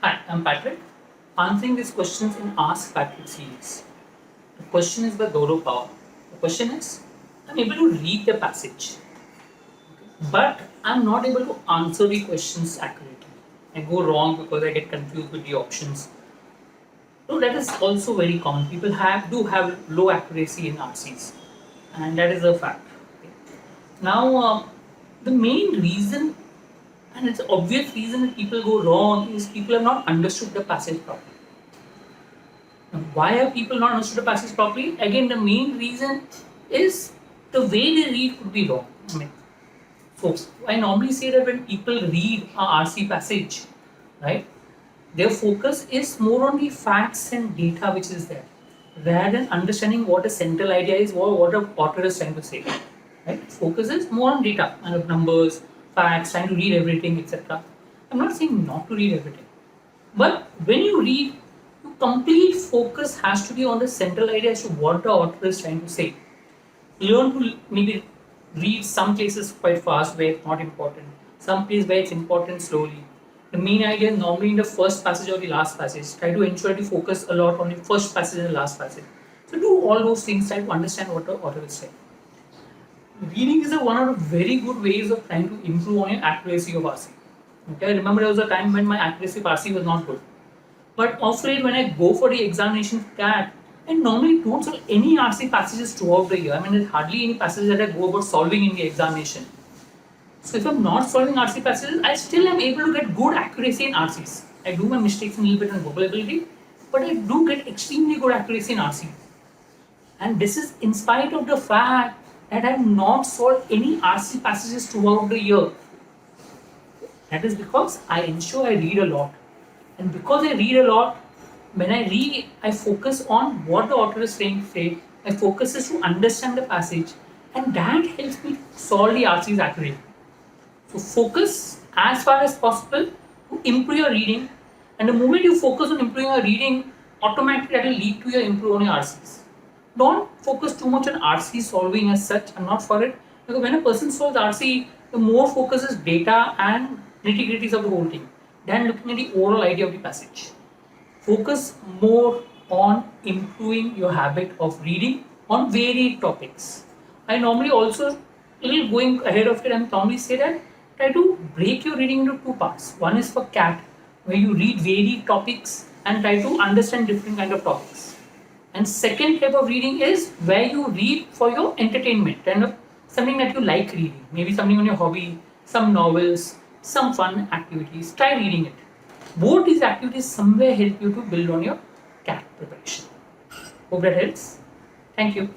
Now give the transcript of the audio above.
Hi, I'm Patrick. Answering these questions in Ask Patrick series. The question is by Gaurav Pawar. The question is I'm able to read the passage, but I'm not able to answer the questions accurately. I go wrong because I get confused with the options. So that is also very common. People have low accuracy in RCs, and that is a fact. Okay. Now, the main reason, and it's obvious reason that people go wrong, is people have not understood the passage properly. Now, why have people not understood the passage properly? Again, the main reason is the way they read could be wrong. So I normally say that when people read a RC passage, right, their focus is more on the facts and data which is there, rather than understanding what a central idea is or what a author is trying to say. Right? Focus is more on data and numbers, facts, trying to read everything, etc. I'm not saying not to read everything, but when you read, your complete focus has to be on the central idea as to what the author is trying to say. Learn to maybe read some places quite fast where it's not important, some place where it's important slowly. The main idea is normally in the first passage or the last passage. Try to ensure to focus a lot on the first passage and the last passage. So do all those things, try to understand what the author is saying. Reading is one of the very good ways of trying to improve on your accuracy of RC. Okay, I remember there was a time when my accuracy of RC was not good. But of late, when I go for the examination CAT, I normally don't solve any RC passages throughout the year. I mean, there's hardly any passages that I go about solving in the examination. So if I'm not solving RC passages, I still am able to get good accuracy in RCs. I do my mistakes a little bit in vocabulary, but I do get extremely good accuracy in RC. And this is in spite of the fact that I have not solved any RC passages throughout the year. That is because I ensure I read a lot. And because I read a lot, when I read, I focus on what the author is trying to say. My focus is to understand the passage, and that helps me solve the RCs accurately. So focus as far as possible to improve your reading, and the moment you focus on improving your reading, automatically that will lead to your improving your RCs. Don't focus too much on RC solving as such. I'm not for it because when a person solves RC, the more focus is data and nitty gritties of the whole thing than looking at the overall idea of the passage. Focus more on improving your habit of reading on varied topics. I normally also, little going ahead of it, I normally say that try to break your reading into two parts. One is for CAT, where you read varied topics and try to understand different kind of topics. And second type of reading is where you read for your entertainment and something that you like reading, maybe something on your hobby, some novels, some fun activities. Try reading it. Both these activities somewhere help you to build on your CAT preparation. Hope that helps. Thank you.